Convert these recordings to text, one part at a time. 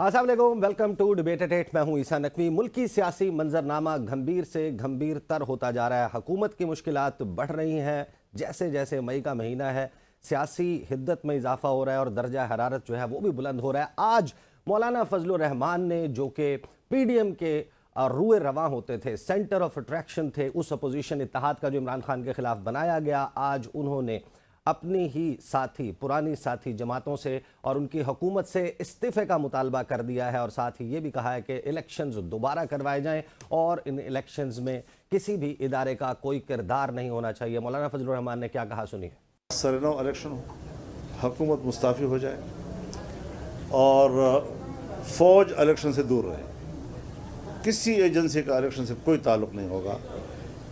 अस्सलाम वालेकुम, welcome to debate eight 8। मैं हूं ईसा नकवी। मुल्की सियासी मंजरनामा गंभीर से गंभीर तर होता जा रहा है। हुकूमत की मुश्किलात बढ़ रही हैं। जैसे जैसे मई का महीना है, सियासी हिद्दत में इजाफा हो रहा है और दर्जा हरारत जो है वो भी बुलंद हो रहा है। आज मौलाना फजलुर रहमान ने, जो कि पीडीएम के रुए रवां होते थे, सेंटर ऑफ अट्रैक्शन थे उस अपोजिशन इत्तेहाद का जो इमरान खान के खिलाफ बनाया गया, आज उन्होंने अपनी ही साथी, पुरानी साथी जमातों से और उनकी हुकूमत से इस्तीफे का मुतालबा कर दिया है। और साथ ही ये भी कहा है कि इलेक्शंस दोबारा करवाए जाएं और इन इलेक्शंस में किसी भी इदारे का कोई किरदार नहीं होना चाहिए। मौलाना फजलुर रहमान ने क्या कहा, सुनिए। सरनो इलेक्शन हो, हुकूमत मुस्ताफ़ी हो जाए और फौज इलेक्शन से दूर रहे। किसी एजेंसी का इलेक्शन से कोई ताल्लुक़ नहीं होगा।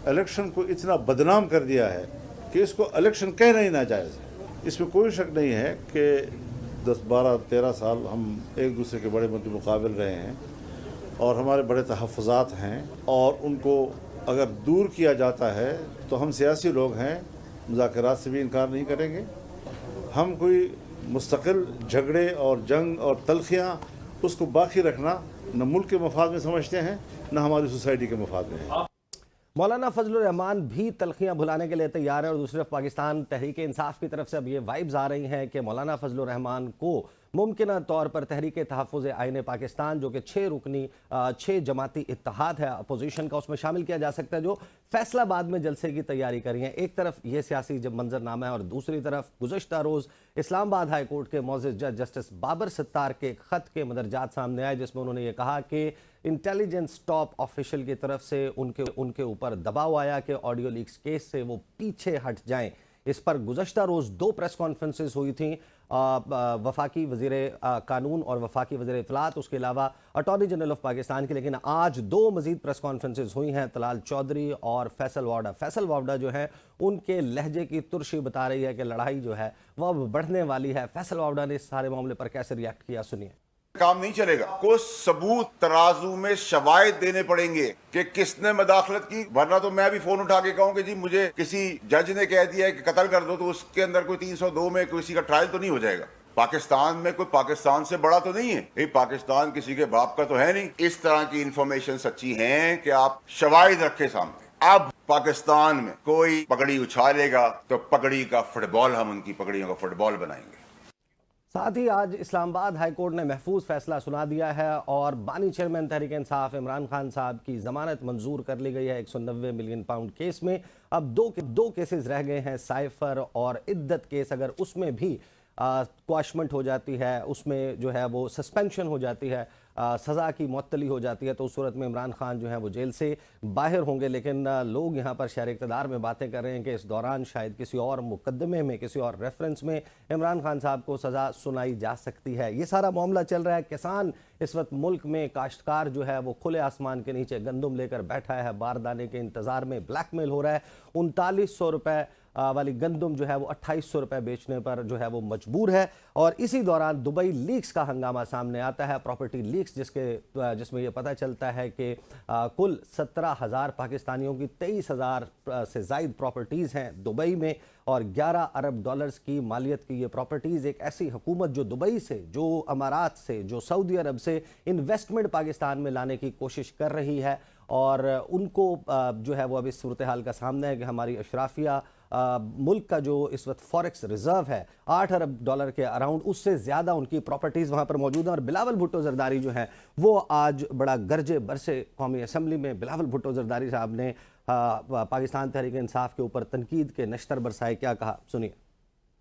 इलेक्शन को इतना बदनाम कर दिया है कि इसको इलेक्शन कहना ही नाजायज़ है। इसमें कोई शक नहीं है कि 10, 12, 13 साल हम एक दूसरे के बड़े मुकाबिल रहे हैं और हमारे बड़े तहफ़्फ़ुज़ात हैं, और उनको अगर दूर किया जाता है तो हम सियासी लोग हैं, मुज़ाकरात से भी इनकार नहीं करेंगे। हम कोई मुस्तकिल झगड़े और जंग और तलखियाँ उसको बाकी रखना न मुल्क के मफाद में समझते हैं, न हमारी सोसाइटी के मफाद में है। मौलाना फजलुर रहमान भी तलखियां भुलाने के लिए तैयार है और दूसरी तरफ पाकिस्तान तहरीक इंसाफ की तरफ से अब ये वाइब्स आ रही हैं कि मौलाना फजलुर रहमान को मुमकिन तौर पर तहरीक तहफ़्फ़ुज़ आईन पाकिस्तान, जो कि 6 रुकनी 6 जमाती इत्तेहाद है अपोजिशन का, उसमें शामिल किया जा सकता है, जो फैसलाबाद में जलसे की तैयारी करी है। एक तरफ ये सियासी जब मंजरनामा है और दूसरी तरफ गुज़श्ता रोज़ इस्लामाबाद हाई कोर्ट के मौज़िज़ जज जस्टिस बाबर सत्तार के ख़त के मदरजात सामने आए, जिसमें उन्होंने ये कहा कि इंटेलिजेंस टॉप ऑफिशियल की तरफ से उनके ऊपर दबाव आया कि ऑडियो लीक्स केस से वो पीछे हट जाएं। इस पर गुज़श्ता रोज़ 2 प्रेस कॉन्फ्रेंसेस हुई थी, वफाकी वज़ीर कानून और वफाकी वज़ीर इत्तलात, उसके अलावा अटॉर्नी जनरल ऑफ पाकिस्तान की। लेकिन आज 2 मज़ीद प्रेस कॉन्फ्रेंसेस हुई हैं। तलाल चौधरी और फैसल वावडा जो है, उनके लहजे की तुरशी बता रही है कि लड़ाई जो है वह बढ़ने वाली है। फैसल वावडा ने इस सारे मामले पर कैसे रिएक्ट किया, सुनिए। काम नहीं चलेगा। कुछ सबूत तराजू में शवायद देने पड़ेंगे कि किसने मदाखलत की, वरना तो मैं भी फोन उठा के कहूं कि जी मुझे किसी जज ने कह दिया है कि कत्ल कर दो, तो उसके अंदर कोई 302 में किसी का ट्रायल तो नहीं हो जाएगा। पाकिस्तान में कोई पाकिस्तान से बड़ा तो नहीं है, ये पाकिस्तान किसी के बाप का तो है नहीं। इस तरह की इंफॉर्मेशन सच्ची है कि आप शवायद रखे सामने। अब पाकिस्तान में कोई पगड़ी उछालेगा तो पगड़ी का फुटबॉल, हम उनकी पगड़ियों का फुटबॉल बनाएंगे। साथ ही आज इस्लामाबाद हाई कोर्ट ने महफूज फैसला सुना दिया है और बानी चेयरमैन तहरीक इंसाफ इमरान खान साहब की जमानत मंजूर कर ली गई है 190 मिलियन पाउंड केस में। अब दो केसेस रह गए हैं, साइफर और इद्दत केस। अगर उसमें भी क्वाशमेंट हो जाती है, उसमें जो है वो सस्पेंशन हो जाती है, सज़ा की मुअत्तली हो जाती है, तो उस सूरत में इमरान खान जो है वो जेल से बाहर होंगे। लेकिन लोग यहाँ पर शहर इक़्तिदार में बातें कर रहे हैं कि इस दौरान शायद किसी और मुकदमे में, किसी और रेफरेंस में इमरान खान साहब को सज़ा सुनाई जा सकती है। ये सारा मामला चल रहा है। किसान इस वक्त मुल्क में, काश्तकार जो है वो खुले आसमान के नीचे गंदम लेकर बैठा है, बारदाने के इंतज़ार में ब्लैकमेल हो रहा है। 3900 रुपये वाली गंदम जो है वो 2800 रुपये बेचने पर जो है वो मजबूर है। और इसी दौरान दुबई लीक्स का हंगामा सामने आता है, प्रॉपर्टी लीक्स, जिसमें ये पता चलता है कि कुल 17,000 पाकिस्तानियों की 23,000 से ज़ायद प्रॉपर्टीज़ हैं दुबई में और 11 अरब डॉलर्स की मालियत की ये प्रॉपर्टीज़। एक ऐसी हुकूमत जो दुबई से, जो अमारात से, जो सऊदी अरब से इन्वेस्टमेंट पाकिस्तान में लाने की कोशिश कर रही है, और उनको जो है वो अब इस सूरत हाल का सामना है कि हमारी अशराफिया मुल्क का जो इस वक्त फॉरेक्स रिजर्व है 8 अरब डॉलर के अराउंड, उससे ज़्यादा उनकी प्रॉपर्टीज़ वहाँ पर मौजूद हैं। और बिलावल भुट्टो जरदारी जो है वो आज बड़ा गरजे बरसे कौमी असम्बली में बिलावल भुट्टो जरदारी साहब ने पाकिस्तान तहरीक इंसाफ के ऊपर तनकीद के नश्तर बरसाए। क्या कहा, सुनिए।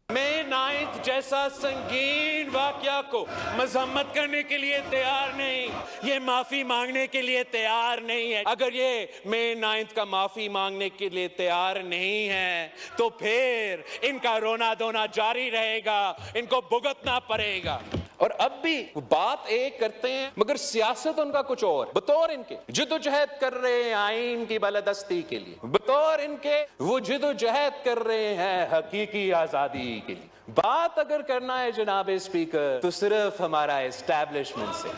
मैं 9th जैसा संगीन वाकया को मजम्मत करने के लिए तैयार नहीं, ये माफी मांगने के लिए तैयार नहीं है। अगर ये मैं 9th का माफी मांगने के लिए तैयार नहीं है तो फिर इनका रोना धोना जारी रहेगा, इनको भुगतना पड़ेगा। और अब भी बात एक करते हैं मगर सियासत उनका कुछ और। बतौर इनके जिदोजहद कर रहे हैं आईन की बालादस्ती के लिए, बतौर इनके वो जिदोजहद कर रहे हैं हकीकी आजादी के लिए। बात अगर करना है जनाब स्पीकर तो सिर्फ हमारा एस्टैब्लिशमेंट से।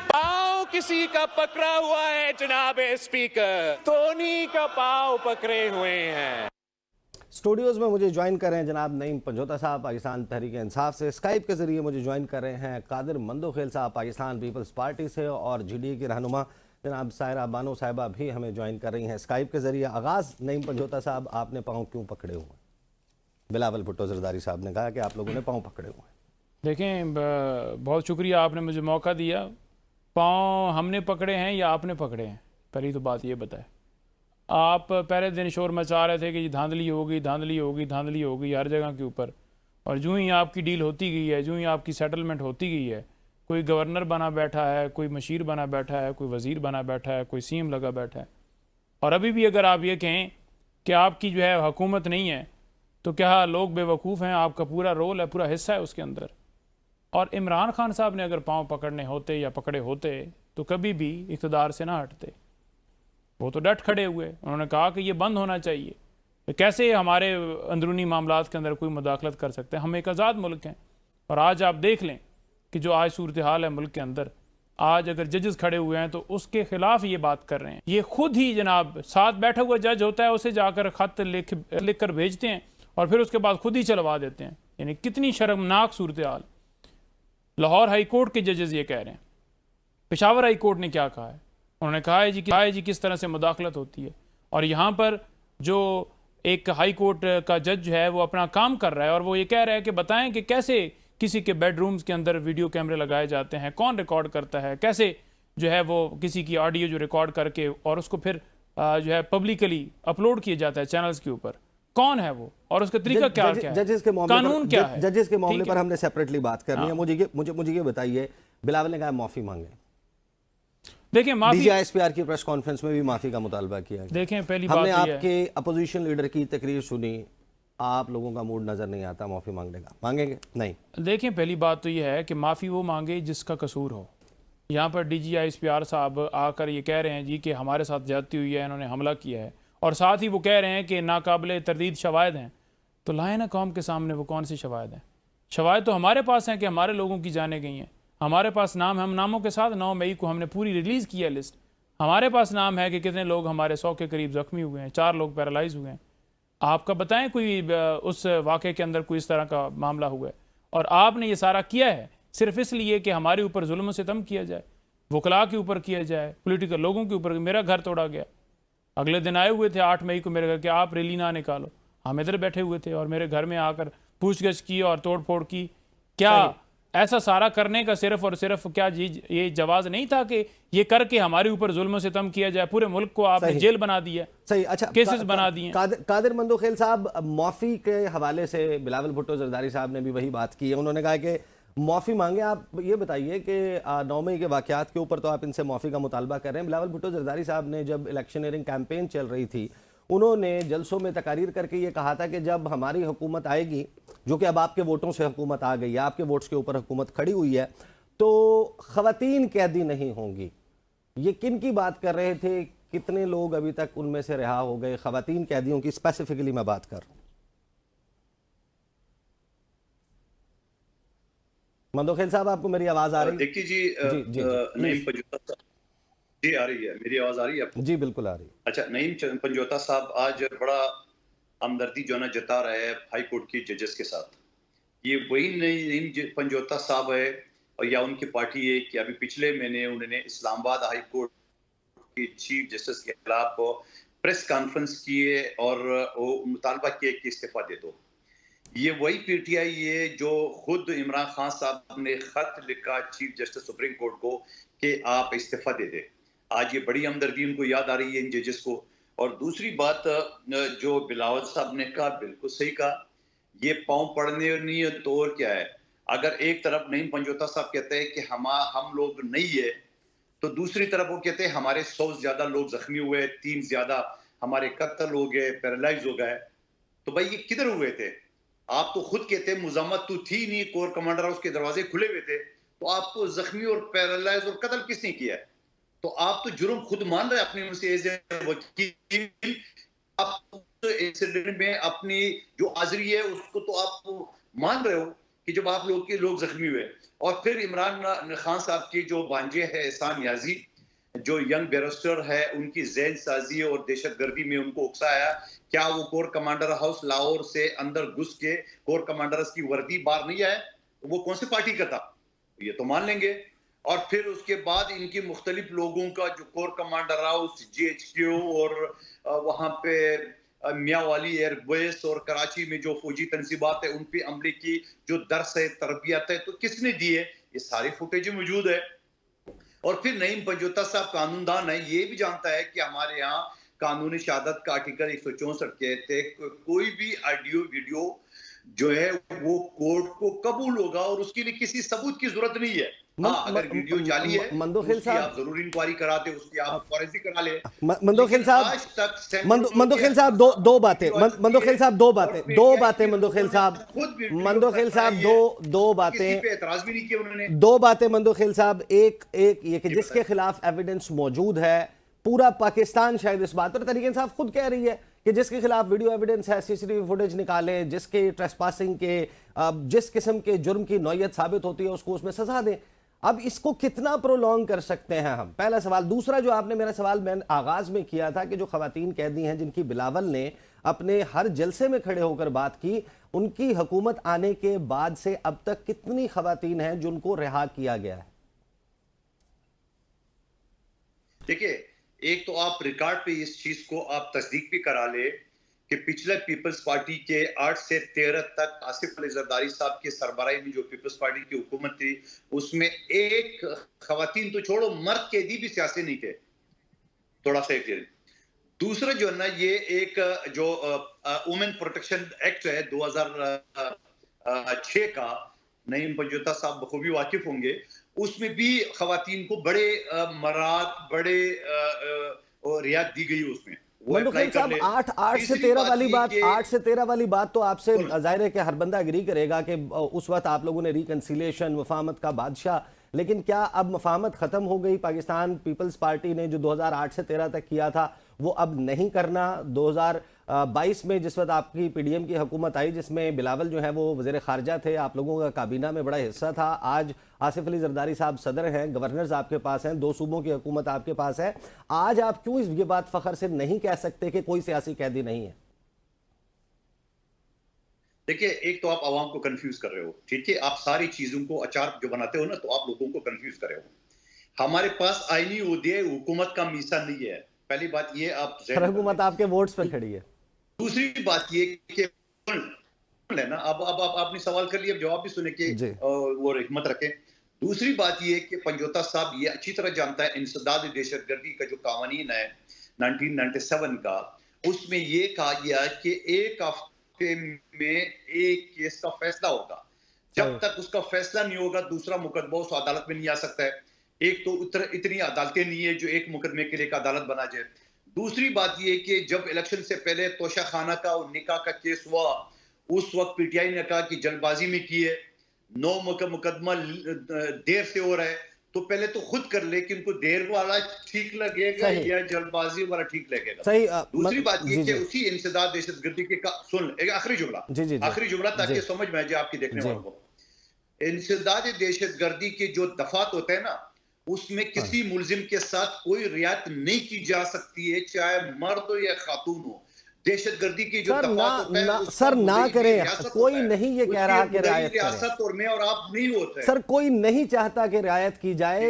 पाँव किसी का पकड़ा हुआ है जनाब स्पीकर, तो उन्हीं का पाँव पकड़े हुए हैं। स्टूडियोज में मुझे ज्वाइन कर रहे हैं जनाब नईम पंजोता साहब पाकिस्तान तहरीक इंसाफ से। स्काइप के जरिए मुझे ज्वाइन कर रहे हैं कादिर मंदोखेल साहब पाकिस्तान पीपल्स पार्टी से, और GDA की रहनुमा जनाब सायरा बानो साहिबा भी हमें ज्वाइन कर रही हैं स्काइप के जरिए। आगाज़ नईम पंजोता साहब, आपने पाँव क्यों पकड़े हुए हैं? बिलावल भुट्टो जरदारी साहब ने कहा कि आप लोगों ने पाँव पकड़े हुए हैं। देखें, बहुत शुक्रिया आपने मुझे मौका दिया। पाँव हमने पकड़े हैं या आपने पकड़े हैं, पहली तो बात ये बताए। आप पहले दिन शोर मचा रहे थे कि ये धांधली होगी, धांधली होगी, धांधली होगी हर जगह के ऊपर, और जो ही आपकी डील होती गई है, जो ही आपकी सेटलमेंट होती गई है, कोई गवर्नर बना बैठा है, कोई मशीर बना बैठा है, कोई वज़ीर बना बैठा है, कोई CM लगा बैठा है, और अभी भी अगर आप ये कहें कि आपकी जो है हुकूमत नहीं है, तो क्या लोग बेवकूफ़ हैं? आपका पूरा रोल है, पूरा हिस्सा है उसके अंदर। और इमरान खान साहब ने अगर पाँव पकड़ने होते या पकड़े होते तो कभी भी इक़्तिदार से ना हटते। वो तो डट खड़े हुए, उन्होंने कहा कि ये बंद होना चाहिए। तो कैसे हमारे अंदरूनी मामलात के अंदर कोई मुदाखलत कर सकते हैं? हम एक आज़ाद मुल्क हैं। और आज आप देख लें कि जो आज सूरत हाल है मुल्क के अंदर, आज अगर जजेस खड़े हुए हैं तो उसके खिलाफ ये बात कर रहे हैं। ये खुद ही जनाब साथ बैठा हुआ जज होता है, उसे जाकर ख़त लिख कर भेजते हैं और फिर उसके बाद खुद ही चलवा देते हैं। यानी कितनी शर्मनाक सूरत हाल। लाहौर हाई कोर्ट के जजेस ये कह रहे हैं। पेशावर हाई कोर्ट ने क्या कहा है? उन्होंने कहा है जी किस तरह से मुदाखलत होती है। और यहाँ पर जो एक हाई कोर्ट का जज है वो अपना काम कर रहा है और वो ये कह रहा है कि बताएं कि कैसे किसी के बेडरूम्स के अंदर वीडियो कैमरे लगाए जाते हैं, कौन रिकॉर्ड करता है, कैसे जो है वो किसी की ऑडियो जो रिकॉर्ड करके और उसको फिर जो है पब्लिकली अपलोड किया जाता है चैनल्स के ऊपर, कौन है वो और उसका तरीका क्या है, जजेस के मामले कानून क्या है। जजेस के मामले पर हमने सेपरेटली बात करनी है। मुझे ये बताइए, बिलावल ने कहा माफी मांगे। देखिए, माफी DGISPR की प्रेस कॉन्फ्रेंस में भी माफी का मुतालबा किया गया। देखें, पहली हमने बात आपके अपोजिशन लीडर की तकरीर सुनी, आप लोगों का मूड नजर नहीं आता माफी मांगने का। मांगेंगे? नहीं। देखें, पहली बात तो यह है कि माफ़ी वो मांगे जिसका कसूर हो। यहाँ पर DGISPR साहब आकर ये कह रहे हैं जी कि हमारे साथ ज्यादती हुई है, इन्होंने हमला किया है, और साथ ही वो कह रहे हैं कि नाकाबिले तरदीद शवाहिद हैं। तो लाए ना कौम के सामने वो कौन सी शवाहिद हैं? शवाहिद तो हमारे पास हैं कि हमारे लोगों की जाने गई हैं, हमारे पास नाम है, हम नामों के साथ 9 मई को हमने पूरी रिलीज़ किया लिस्ट। हमारे पास नाम है कि कितने लोग हमारे 100 के करीब ज़ख्मी हुए हैं, 4 लोग पैरालाइज हुए हैं। आपका बताएं कोई उस वाक़े के अंदर कोई इस तरह का मामला हुआ है? और आपने ये सारा किया है सिर्फ इसलिए कि हमारे ऊपर जुल्म सितम किया जाए, वकला के ऊपर किया जाए, पॉलिटिकल लोगों के ऊपर। मेरा घर तोड़ा गया, अगले दिन आए हुए थे 8 मई को मेरे घर के, आप रैली ना निकालो, हम इधर बैठे हुए थे और मेरे घर में आकर पूछगछ की और तोड़ फोड़ की। क्या ऐसा सारा करने का सिर्फ और सिर्फ क्या ये जवाज नहीं था कि ये करके हमारे ऊपर जुल्म सितम किया जाए? पूरे मुल्क को आपने जेल बना दिया, सही। अच्छा, केसेस बना दिए। कादिर मंदोखेल साहब, माफी के हवाले से बिलावल भुट्टो जरदारी साहब ने भी वही बात की है। उन्होंने कहा कि माफी मांगे। आप ये बताइए कि 9 मई के वाकयात के ऊपर तो आप इनसे माफी का मुतालबा कर रहे हैं। बिलावल भुट्टो जरदारी साहब ने जब इलेक्शनरिंग कैंपेन चल रही थी, उन्होंने जलसों में तकारीर करके ये कहा था कि जब हमारी हुकूमत आएगी, जो कि अब आपके वोटों से हुकूमत आ गई है, आपके वोट्स के ऊपर हुकूमत खड़ी हुई है, तो ख़वातीन कैदी नहीं होंगी। ये किन की बात कर रहे थे? कितने लोग अभी तक उनमें से रिहा हो गए? ख़वातीन कैदियों की स्पेसिफिकली मैं बात कर रहा हूँ। मंदोखेल साहब, आपको मेरी आवाज़ आ रही है? देखिए जी, नईम पंजोता साहब जी, आ रही है मेरी आवाज़? आ रही है आपको? जी बिल्कुल आ रही है। अच्छा, नईम पंजोता साहब आज बड़ा हमदर्दी जो है ना जता रहे हैं हाई कोर्ट के जजेस के साथ। ये वही नईम पंजोता साहब है और या उनकी पार्टी है कि अभी पिछले महीने उन्होंने इस्लामाबाद हाई कोर्ट के चीफ जस्टिस के खिलाफ प्रेस कॉन्फ्रेंस किए और वो मुतालबा किए कि इस्तीफा दे दो। ये वही PTI है जो खुद इमरान खान साहब ने खत लिखा चीफ जस्टिस सुप्रीम कोर्ट को कि आप इस्तीफा दे दे। आज ये बड़ी हमदर्दी उनको याद आ रही है इन जजेस को। और दूसरी बात जो बिलावल साहब ने कहा, बिल्कुल सही कहा, ये पाँव पड़ने नहीं है तो और क्या है। अगर एक तरफ नईम पंजोता साहब कहते हैं कि हम लोग नहीं है, तो दूसरी तरफ वो कहते हैं हमारे 100 से ज्यादा लोग जख्मी हुए, 3 ज्यादा हमारे कत्ल हो गए, पैरालाइज हो गए। तो भाई ये किधर हुए थे? आप तो खुद कहते हैं मुजामत तो थी नहीं, कोर कमांडर हाउस के दरवाजे खुले हुए थे, तो आपको जख्मी और पैरालाइज और कत्ल किसने किया है? तो आप तो जुर्म खुद मान रहे हैं अपने मुझसे एज ए वकील। आप इंसिडेंट में अपनी जो हाजिरी है उसको तो आप मान रहे हो कि जब आप लोग जख्मी हुए। और फिर इमरान खान साहब की जो भांजे है एहसान याजी, जो यंग बैरिस्टर है उनकी जहन साजी और दहशतगर्दी में उनको उकसाया। क्या वो कोर कमांडर हाउस लाहौर से अंदर घुस के कोर कमांडर्स की वर्दी बाहर नहीं आया? वो कौन सी पार्टी का था? ये तो मान लेंगे। और फिर उसके बाद इनकी मुख्तलिफ लोगों का जो कोर कमांडर हाउस, GHQ और वहां पे मियावाली एयरबेस और कराची में जो फौजी तंजीबात है उन पे अमले की जो दर्स है, तरबियत है, तो किसने दी है? ये सारी फुटेज मौजूद है। और फिर नईम पंजोता साहब कानूनदान है, ये भी जानता है कि हमारे यहाँ कानूनी शहादत का आर्टिकल 164 के तहत कोई भी ऑडियो वीडियो जो है वो कोर्ट को कबूल होगा और उसके लिए किसी सबूत की जरूरत नहीं है। हाँ, अगर वीडियो जाली है मंदोखिल उसकी साहब, आप जरूर इंक्वायरी कराते, उसकी आप फॉरेंसिक करा ले। मंदोखिल साहब, आज तक मंदोखिल साहब दो बातें, मंदोखिल साहब दो बातें, मंदोखिल साहब, मंदोखिल साहब दो बातें, एतराज भी नहीं किया उन्होंने। दो बातें मंदोखिल साहब। एक ये कि जिसके खिलाफ एविडेंस मौजूद है, पूरा पाकिस्तान शायद इस बात पर, तहरीक इंसाफ खुद कह रही है कि जिसके खिलाफ वीडियो एविडेंस है, CCTV फुटेज निकाले, जिसके ट्रेसपासिंग के जिस किस्म के जुर्म की नौयत साबित होती है उसको उसमें सजा दें। अब इसको कितना प्रोलॉन्ग कर सकते हैं हम? पहला सवाल। दूसरा, जो आपने मेरा सवाल मैंने आगाज में किया था कि जो खवातीन कैदी हैं जिनकी बिलावल ने अपने हर जलसे में खड़े होकर बात की, उनकी हुकूमत आने के बाद से अब तक कितनी खवातीन हैं जिनको रिहा किया गया है? देखिए, एक तो आप रिकॉर्ड पे इस चीज को आप तस्दीक भी करा ले कि पिछले पीपल्स पार्टी के 8 से 13 तक आसिफ अली जरदारी साहब की सरबराही में जो पीपल्स पार्टी की हुकूमत थी उसमें एक खवातीन तो छोड़ो, मर्द कैदी भी सियासी नहीं थे। थोड़ा सा एक दूसरा जो है ना, ये एक जो वुमेन प्रोटेक्शन एक्ट है 2006 का, नईम पंजोता साहब बखूबी वाकिफ होंगे, उसमें भी खवातीन को बड़े मरात, बड़े रियायत दी गई उसमें। मंदोखिल साहब, 8 से 13 वाली बात, 8 से 13 वाली बात तो आपसे जाहिर है कि हर बंदा एग्री करेगा कि उस वक्त आप लोगों ने रिकंसिलिएशन, मुफाहमत का बादशाह, लेकिन क्या अब मुफाहमत खत्म हो गई? पाकिस्तान पीपल्स पार्टी ने जो 2008 से 13 तक किया था वो अब नहीं करना? 2022 में जिस वक्त आपकी PDM की हुकूमत आई, जिसमें बिलावल जो है वो वज़ीर ख़ारजा थे, आप लोगों का काबीना में बड़ा हिस्सा था, आज आसिफ अली जरदारी साहब सदर हैं, गवर्नर्स आपके पास हैं, 2 सूबों की हुकूमत आपके पास है, आज आप क्यों ये बात फ़ख्र से नहीं कह सकते कि कोई सियासी कैदी नहीं है? देखिए, एक तो आप आवाम को कंफ्यूज कर रहे हो, ठीक है? आप सारी चीजों को अचार जो बनाते हो ना, तो आप लोगों को कंफ्यूज कर रहे हो। हमारे पास आईनी ओहदे हुकूमत का मीसा नहीं है, पहली बात ये आप हुकूमत आपके वोट्स पे खड़ी है। दूसरी बात ये कि है ना, अब आपने सवाल कर लिया, जवाब भी सुने कि वो हिम्मत रखें। दूसरी बात ये कि पंजोता साहब ये अच्छी तरह जानता है इंसदाद दहशतगर्दी का जो कानून है 1997 का, उसमें ये कहा गया कि एक हफ्ते में एक केस का फैसला होगा। जब तक उसका फैसला नहीं होगा दूसरा मुकदमा उस अदालत में नहीं आ सकता है। एक तो इतनी अदालतें नहीं है जो एक मुकदमे के लिए एक अदालत बना जाए। दूसरी बात ये कि जब इलेक्शन से पहले तोशा खाना का और निकाह का केस हुआ, उस वक्त PTI ने कहा कि जल्दबाजी में की है, 9 मुकदमा देर से हो रहा है, तो पहले तो खुद कर ले कि उनको देर वाला ठीक लगेगा या जल्दबाजी वाला ठीक लगेगा। सही। दूसरी बात ये कि उसी इंसदाद दहशतगर्दी के सुन एक आखिरी जुमला ताकि समझ में आ जाए आपकी देखने वालों को। इंसदाद दहशतगर्दी के जो दफात होते हैं ना, उसमें किसी मुलजिम के साथ कोई रियायत नहीं की जा सकती है, चाहे मर्द हो या खातून हो। दहशतगर्दी की जो सर ना करें, कोई नहीं ये कह रहा कि रियायत रियासत और मैं और आप नहीं होते। सर कोई नहीं चाहता कि रियायत की जाए,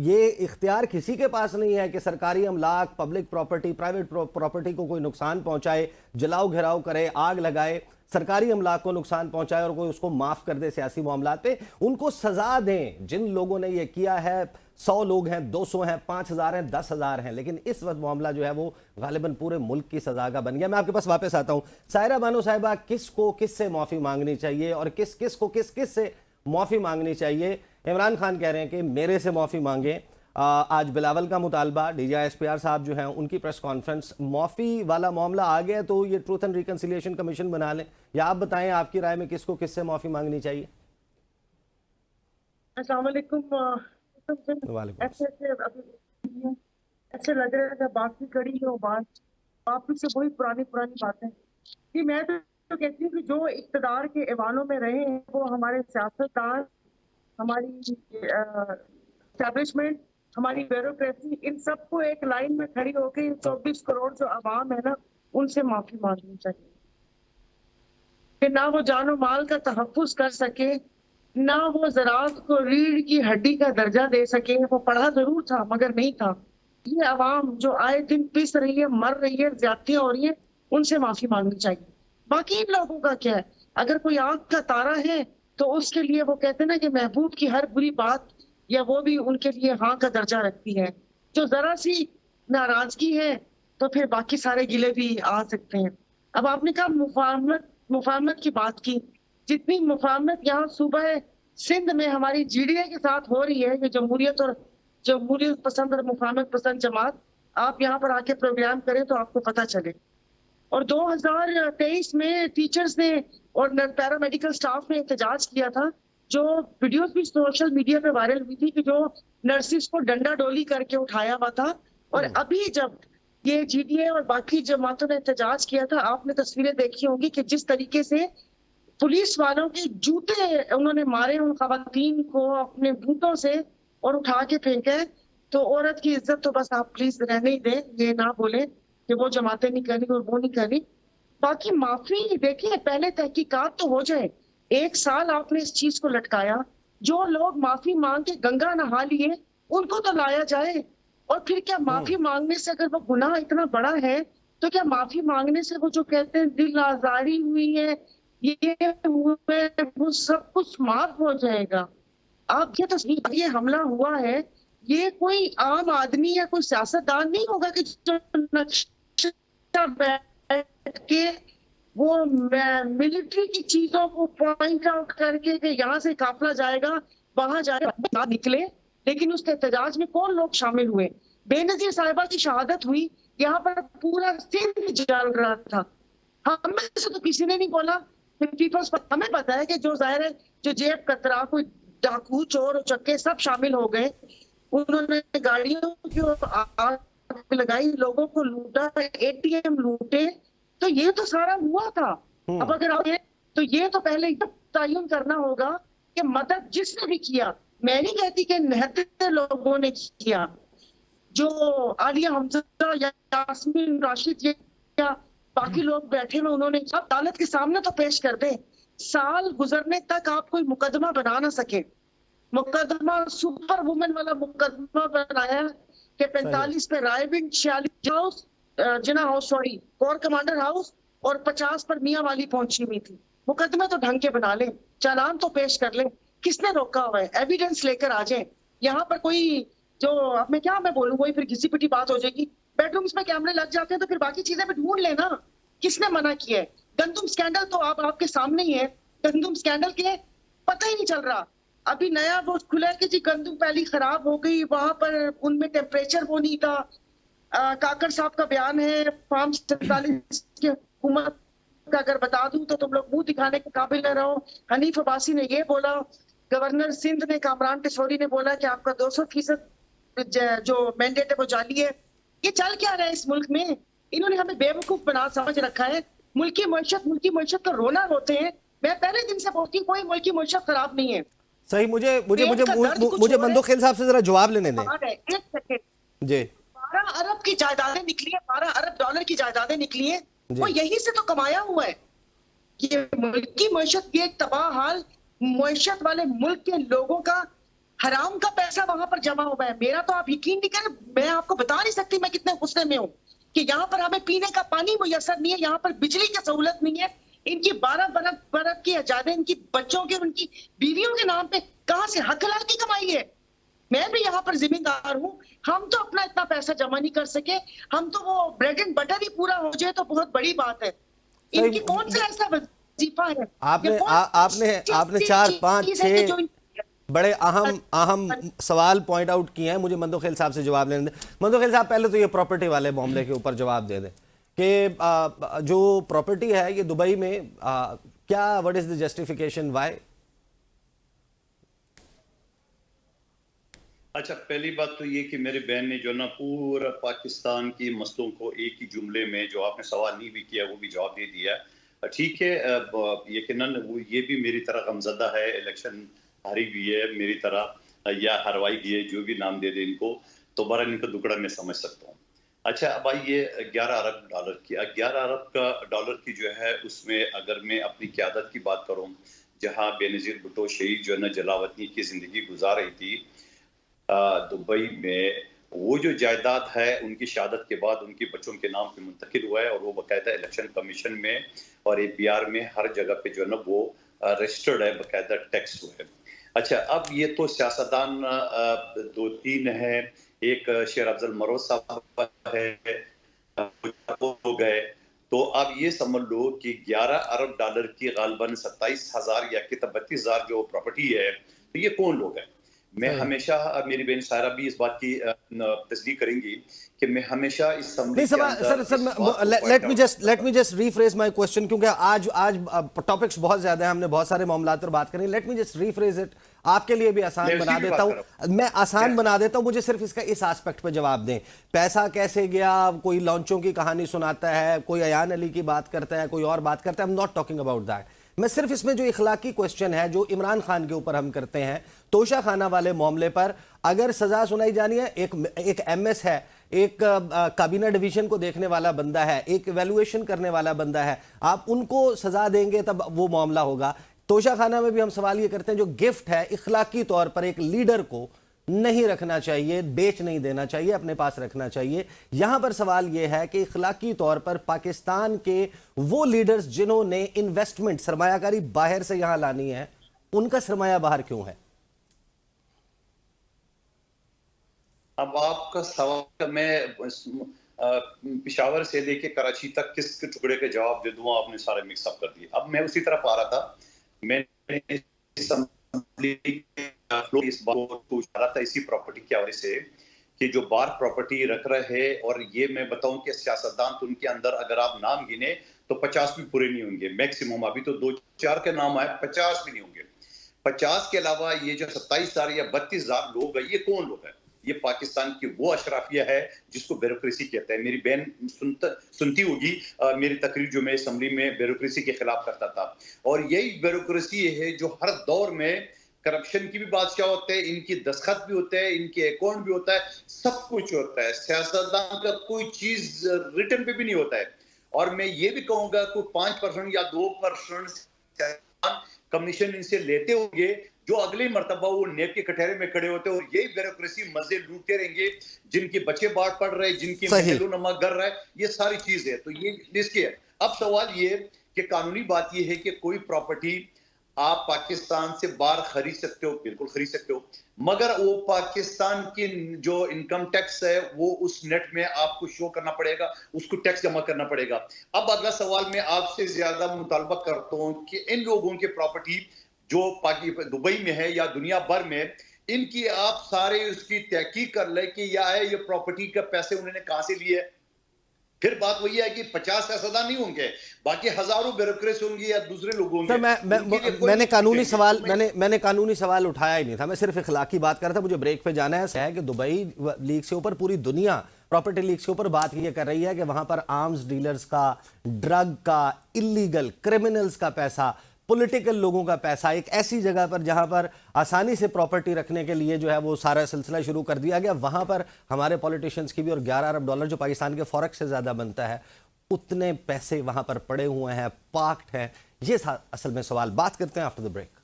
ये इख्तियार किसी के पास नहीं है कि सरकारी अमलाक, पब्लिक प्रॉपर्टी, प्राइवेट प्रॉपर्टी को कोई नुकसान पहुंचाए, जलाओ घिराव करे, आग लगाए, सरकारी अमलाक को नुकसान पहुंचाए और कोई उसको माफ कर दे सियासी मामलात पे। उनको सजा दें। जिन लोगों ने ये किया है, 100 लोग हैं, 200 हैं, 5000 हैं, 10,000 हैं, लेकिन इस वक्त मामला जो है वो गालिबन पूरे मुल्क की सजा का बन गया। मैं आपके पास वापस आता हूं। सायरा बानो साहिबा, किसको किससे माफी मांगनी चाहिए और किस से माफी मांगनी चाहिए? इमरान खान कह रहे हैं कि मेरे से माफी मांगे। आज बिलावल का मुतालबा, DGI-SPR साहब जो हैं उनकी प्रेस कॉन्फ्रेंस, माफी वाला मामला आ गया तो ये ट्रूथ एंड रिकंसिलिएशन कमीशन बना लें, या आप बताएं आपकी राय में किसको किससे माफी मांगनी चाहिए? अस्सलाम वालेकुम। ऐसे लग रहा है बाकी कड़ी हो बात वापिस से वही पुरानी बातें कि मैं तो कहती हूँ कि जो इक़्तिदार के ऐवानों में रहे हैं वो हमारे सियासतदान, हमारी एस्टैब्लिशमेंट हमारी ब्यूरोक्रेसी, इन सबको एक लाइन में खड़ी होकर 24 करोड़ जो आवाम है ना, उनसे माफी मांगनी चाहिए कि ना वो जानो माल का तहफ्फुज कर सके, ना वो ज़राअत को रीढ़ की हड्डी का दर्जा दे सके। वो पढ़ा जरूर था मगर नहीं था। ये आवाम जो आए दिन पिस रही है, मर रही है, ज्यादतियां हो रही है, उनसे माफी मांगनी चाहिए। बाकी इन लोगों का क्या है, अगर कोई आंख का तारा है तो उसके लिए वो कहते हैं ना कि महबूब की हर बुरी बात या वो भी उनके लिए हाँ का दर्जा रखती है। जो जरा सी नाराजगी है तो फिर बाकी सारे गिले भी आ सकते हैं। अब आपने कहा मुफाहमत की बात की, जितनी मुफाहमत यहाँ सुबह सिंध में हमारी जीडीए के साथ हो रही है, ये जमहूरियत पसंद और मुफाहमत पसंद जमात, आप यहाँ पर आके प्रोग्राम करें तो आपको पता चले। और 2023 में टीचर्स ने और पैरामेडिकल स्टाफ ने एहतजाज किया था, जो वीडियोस भी सोशल मीडिया पे वायरल हुई थी कि जो नर्सिस को डंडा डोली करके उठाया हुआ था। और अभी जब ये जीडीए और बाकी जमातों ने एहतजाज किया था, आपने तस्वीरें देखी होंगी कि जिस तरीके से पुलिस वालों के जूते उन्होंने मारे उन खवातीन को अपने बूटों से और उठा के फेंके। तो औरत की इज्जत तो बस आप प्लीज रहने ही दें, ये ना बोले कि वो जमातें नहीं करनी और वो नहीं करनी। बाकी माफी देखिए, पहले तहकीकात तो हो जाए। 1 साल आपने इस चीज को लटकाया, जो लोग माफी मांग के गंगा नहा लिए उनको तो लाया जाए। और फिर क्या माफी मांगने से अगर वो गुनाह इतना बड़ा है तो क्या माफी मांगने से वो जो कहते हैं दिल आजारी हुई है, ये हुए, वो सब कुछ माफ हो जाएगा? आप ये तस्वीर, ये हमला हुआ है, ये कोई आम आदमी या कोई सियासतदान नहीं होगा कि जो नक्शा बैठ के वो मिलिट्री की चीजों को पॉइंट आउट करके कि यहाँ से काफिला जाएगा, वहां जाएगा, निकले। लेकिन उस एहतजाज में कौन लोग शामिल हुए? बेनजीर साहिबा की शहादत हुई, यहाँ पर पूरा सिंध जल रहा था, हमें से तो किसी ने नहीं बोला। पीपल्स हमें पता है कि जो जाहिर है, जो जेब कतरा, कोई डाकू, चोर और चक्के सब शामिल हो गए। उन्होंने गाड़ियों की आग लगाई, लोगों को लूटा, एटीएम लूटे। तो ये तो सारा हुआ था। अब अगर आप तो ये तो पहले तयन करना होगा कि मदद जिसने भी किया, मैं नहीं कहती कि 69 लोगों ने किया, जो आलिया हमजा या यास्मीन राशिद या बाकी लोग बैठे हुए, उन्होंने सब अदालत के सामने तो पेश कर दे। साल गुजरने तक आप कोई मुकदमा बना ना सके। मुकदमा सुपर वुमेन वाला मुकदमा बनाया कि 45 पे Raiwind, 46 Jinnah house, sorry core commander house, और 50 पर मियां वाली पहुंची हुई थी। मुकदमे तो ढंग के बना ले, चालान तो पेश कर ले। किसने रोका हुआ है? एविडेंस लेकर आ जाए। यहाँ पर कोई जो अब मैं बोलूँ, कोई फिर घिसी पिटी बात हो जाएगी। बेडरूम्स में कैमरे लग जाते हैं तो फिर बाकी चीजें भी ढूंढ लेना। किसने मना किया है? गंदुम स्कैंडल तो आपके सामने ही है। गंदुम स्कैंडल के पता ही नहीं चल रहा। अभी नया वो खुला कि जी गंदुम पहली खराब हो गई, वहां पर उनमें टेम्परेचर वो नहीं था। काकड़ साहब का बयान है, फार्म 47 की हुकूमत का अगर बता दूं तो तुम लोग मुंह दिखाने के काबिल न रहो। हनीफ अब्बासी ने ये बोला, गवर्नर सिंध ने, कामरान टिशोरी ने बोला कि आपका 200% जो मैंडेट है वो जाली है। ये चल क्या रहा है इस मुल्क में? इन्होंने हमें बेवकूफ बना समझ रखा है। मुल्की मैशत का रोना रोते हैं। मैं पहले दिन से बोलती हूँ कोई मुल्की मैशत खराब नहीं है। सही, मुझे मंदो खेल साहब से जरा जवाब लेने दें। एक सेकंड जी, 12 अरब की जायदादें निकली है, 12 अरब डॉलर की जायदादें निकली है, वो यहीं से तो कमाया हुआ है। ये मुल्की मैशत की एक तबाह हाल मैशत वाले मुल्क के लोगों का हराम का पैसा वहां पर जमा हुआ है। मेरा तो आप यकीन नहीं करें, मैं आपको बता नहीं सकती मैं कितने गुस्से में हूँ कि यहाँ पर हमें पीने का पानी मुयसर नहीं है, यहाँ पर बिजली की सहूलत नहीं है। इनकी 12 बरब की आजादी इनकी बच्चों के, उनकी बीवियों के नाम पे कहां से हक हलाल की कमाई है। मैं भी यहाँ पर जिम्मेदार हूँ। हम तो अपना इतना पैसा जमा नहीं कर सके, हम तो वो ब्रेड एंड बटर ही पूरा हो जाए तो बहुत बड़ी बात है। इनकी कौन सा ऐसा वजीफा है? आपने 4, 5, 6 बड़े अहम सवाल पॉइंट आउट किए हैं। मुझे मंदो खेल साहब से जवाब लेने दें। मंदो खेल साहब, पहले तो ये प्रॉपर्टी वाले मामले के ऊपर जवाब दे दें कि जो प्रॉपर्टी है ये दुबई में, क्या what is the justification, why? अच्छा, पहली बात तो ये कि मेरे बहन ने जो ना पूरा पाकिस्तान की मसलों को एक ही जुमले में, जो आपने सवाल नहीं भी किया वो भी जवाब दे दिया। ठीक है, यकीनन वो ये भी मेरी तरह गमज़दा है, इलेक्शन हारी हुई है मेरी तरह, या हरवाई जो भी नाम दे दे इनको, तो बड़ा इनका दुकड़ा मैं समझ सकता हूँ। अच्छा, अब आई ये 11 अरब डॉलर की। 11 अरब का डॉलर की जो है, उसमें अगर मैं अपनी क़यादत की बात करूं, जहां बेनज़ीर भुट्टो शहीद जो है ना जलावतनी की ज़िंदगी गुजार रही थी दुबई में, वो जो जायदाद है उनकी शहादत के बाद उनके बच्चों के नाम पे मुंतकिल हुआ है, और वो बाकायदा इलेक्शन कमीशन में और APR में हर जगह पे जो है ना वो रजिस्टर्ड है, बाकायदा टैक्स हुआ है। अच्छा, अब ये तो सियासतदान 2-3 है, एक शेर अफजल मरोज साहब है, हो गए, तो अब ये समझ लो कि 11 अरब डॉलर की गालबन 27,000 या 32,000 जो प्रॉपर्टी है, तो ये कौन लोग हैं? मैं हमेशा, मेरी बहन सायरा भी इस बात की तस्दीक करेंगी कि मैं हमेशा इस नहीं sir, let me just rephrase my question, क्योंकि आज टॉपिक्स बहुत ज्यादा हैं, हमने बहुत सारे मामलों पर बात करें। Let me just rephrase it, आपके लिए भी आसान बना देता हूं, मैं आसान बना देता हूं, मुझे सिर्फ इसका इस एस्पेक्ट पे जवाब दें। पैसा कैसे गया, कोई लॉन्चों की कहानी सुनाता है, कोई अयान अली की बात करता है, कोई और बात करता है, I am not talking about that. मैं सिर्फ इसमें जो इखलाकी क्वेश्चन है जो इमरान खान के ऊपर हम करते हैं, तोशा खाना वाले मामले पर अगर सजा सुनाई जानी है, एक MS है, एक काबीना डिवीजन को देखने वाला बंदा है, एक इवैल्यूएशन करने वाला बंदा है, आप उनको सजा देंगे तब वो मामला होगा। तोशा खाना में भी हम सवाल ये करते हैं, जो गिफ्ट है इखलाकी तौर पर एक लीडर को नहीं रखना चाहिए, बेच नहीं देना चाहिए, अपने पास रखना चाहिए। यहां पर सवाल यह है कि इखलाकी तौर पर पाकिस्तान के वो लीडर्स जिन्होंने इन्वेस्टमेंट, सरमायाकारी बाहर से यहां लानी है, उनका सरमाया बाहर क्यों है? अब आपका सवाल मैं पिशावर से लेके कराची तक किस टुकड़े के जवाब दे दूं, आपने सारे मिक्सअप कर दिए। अब मैं उसी तरफ आ रहा था, मैंने इस बात को पूछ रहा था इसी प्रॉपर्टी के हवाले से कि जो बार प्रॉपर्टी रख रहे हैं, और ये मैं बताऊं कि सियासतदान तो उनके अंदर अगर आप नाम गिने तो 50 भी पूरे नहीं होंगे मैक्सिमम। अभी तो 2-4 के नाम आए, 50 भी नहीं होंगे। 50 के अलावा ये जो 27,000 या 32,000 लोग हैं, ये कौन लोग हैं? ये पाकिस्तान की वो अशराफिया है जिसको ब्यूरोक्रेसी कहता है। मेरी बहन सुनती होगी मेरी तकरीर जो मैं असेंबली में ब्यूरोक्रेसी के खिलाफ करता था, और यही ब्यूरोक्रेसी है जो हर दौर में करप्शन की भी बादशाह होते हैं, इनकी दस्तखत भी होते हैं, इनके अकाउंट भी होता है, सब कुछ होता है। सियासतदान का कोई चीज रिटर्न पे भी नहीं होता है। और मैं ये भी कहूंगा कोई 5% या 2% कमीशन इनसे लेते होंगे, जो अगले मर्तबा वो नेक के कटहरे में खड़े होते हैं, और यही ब्यूरोक्रेसी मजे लूटते रहेंगे। जिनके बच्चे बाढ़ पड़ रहे हैं, जिनकी महलो नमा गर रहा है, ये सारी चीज है। तो ये इसके अब सवाल ये कि कानूनी बात ये है कि कोई प्रॉपर्टी आप पाकिस्तान से बाहर खरीद सकते हो, बिल्कुल खरीद सकते हो, मगर वो पाकिस्तान की जो इनकम टैक्स है वो उस नेट में आपको शो करना पड़ेगा, उसको टैक्स जमा करना पड़ेगा। अब अगला सवाल मैं आपसे ज्यादा मुतालबा करता हूं कि इन लोगों की प्रॉपर्टी जो दुबई में है या दुनिया भर में, इनकी आप सारे उसकी तहकीक कर ले कि या है ये प्रॉपर्टी का पैसे उन्होंने कहां से लिए। फिर बात वही है कि 50 सियासतदान नहीं होंगे, बाकी हजारों ब्यूरोक्रेट्स होंगे या दूसरे लोग होंगे। मैंने कानूनी सवाल उठाया ही नहीं था, मैं सिर्फ इखलाकी बात कर रहा था। मुझे ब्रेक पे जाना है कि दुबई लीग से ऊपर पूरी दुनिया प्रॉपर्टी लीग से ऊपर बात ये कर रही है कि वहां पर आर्म्स डीलर्स का, ड्रग का, इलीगल क्रिमिनल्स का पैसा, पॉलिटिकल लोगों का पैसा, एक ऐसी जगह पर जहां पर आसानी से प्रॉपर्टी रखने के लिए जो है वो सारा सिलसिला शुरू कर दिया गया, वहां पर हमारे पॉलिटिशियंस की भी, और 11 अरब डॉलर जो पाकिस्तान के फॉरेक्स से ज्यादा बनता है, उतने पैसे वहां पर पड़े हुए हैं, पार्क्ड हैं। ये था असल में सवाल। बात करते हैं after the break.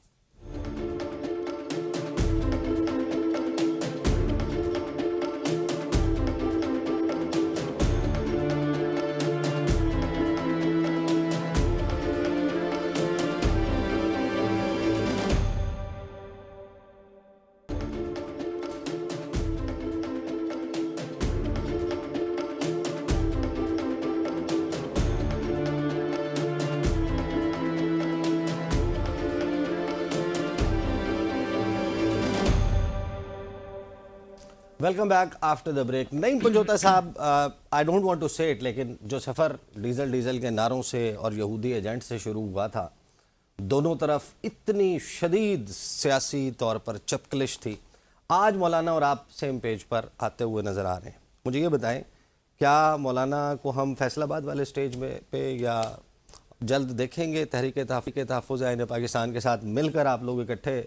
Welcome back after the break. नहीं पंजोता साहब, I don't want to say it, लेकिन जो सफ़र डीजल के नारों से और यहूदी एजेंट से शुरू हुआ था, दोनों तरफ इतनी शदीद सियासी तौर पर चपकलिश थी, आज मौलाना और आप सेम पेज पर आते हुए नज़र आ रहे हैं। मुझे ये बताएं, क्या मौलाना को हम फैसलाबाद वाले स्टेज में पे या जल्द देखेंगे तहरीक तहफ़्फ़ुज़ आइन पाकिस्तान के साथ मिलकर आप लोग इकट्ठे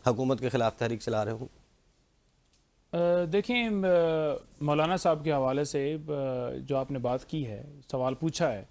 हुकूमत के ख़िलाफ़ तहरीक चला रहे हों? देखें, मौलाना साहब के हवाले से जो आपने बात की है, सवाल पूछा है,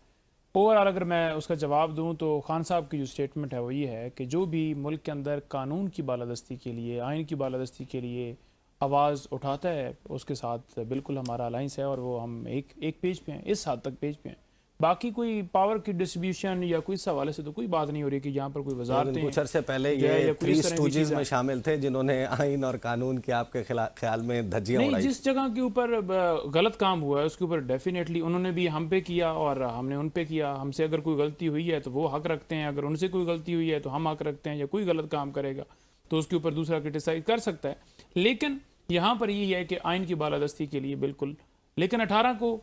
ओवरऑल अगर मैं उसका जवाब दूं तो खान साहब की जो स्टेटमेंट है वो ये है कि जो भी मुल्क के अंदर कानून की बालादस्ती के लिए, आइन की बालादस्ती के लिए आवाज़ उठाता है, उसके साथ बिल्कुल हमारा अलाइंस है और वो हम एक पेज पे हैं, इस हद तक पेज पे हैं। बाकी कोई पावर की डिस्ट्रीब्यूशन या कोई इस हवाले से तो कोई बात नहीं हो रही कि यहाँ पर कोई वजारतें कुछ अरसे पहले जो है ये या कोई थ्री इस तरह की स्टूजेस चीज़ें में शामिल थे जिन्होंने आइन और कानून के आपके ख्याल में धज्जियां नहीं, उड़ाई। जिस जगह के ऊपर गलत काम हुआ है उसके ऊपर डेफिनेटली उन्होंने भी हम पे किया और हमने उन पे किया। हमसे अगर कोई गलती हुई है तो वो हक रखते हैं, अगर उनसे कोई गलती हुई है तो हम हक रखते हैं, या कोई गलत काम करेगा तो उसके ऊपर दूसरा क्रिटिसाइज कर सकता है। लेकिन यहाँ पर यही है कि आइन की बालादस्ती के लिए बिल्कुल, लेकिन 18 को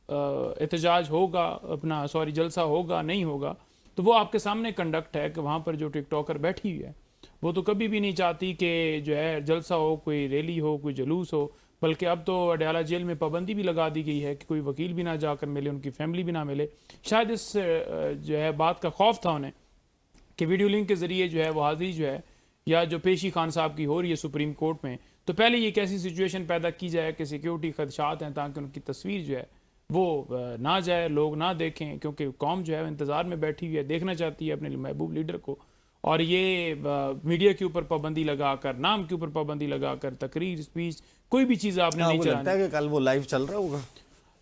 एहतजाज होगा, अपना जलसा होगा नहीं होगा तो वो आपके सामने कंडक्ट है कि वहाँ पर जो टिकटॉकर बैठी हुई है वो तो कभी भी नहीं चाहती कि जो है जलसा हो, कोई रैली हो, कोई जुलूस हो, बल्कि अब तो अडयाला जेल में पाबंदी भी लगा दी गई है कि कोई वकील भी ना जाकर मिले, उनकी फैमिली भी ना मिले। शायद इस जो है बात का खौफ था उन्हें कि वीडियो लिंक के ज़रिए जो है वो हाजिरी जो है या जो पेशी खान साहब की हो रही है सुप्रीम कोर्ट में, तो पहले ये एक ऐसी सिचुएशन पैदा की जाए कि सिक्योरिटी खदशात हैं ताकि उनकी तस्वीर जो है वो ना जाए, लोग ना देखें, क्योंकि कौम जो है इंतज़ार में बैठी हुई है, देखना चाहती है अपने महबूब लीडर को। और ये मीडिया के ऊपर पाबंदी लगाकर, नाम के ऊपर पाबंदी लगाकर, तकरीर, स्पीच, कोई भी चीज़ आपने नहीं लगता है चलानी। कि कल वो लाइव चल रहा होगा,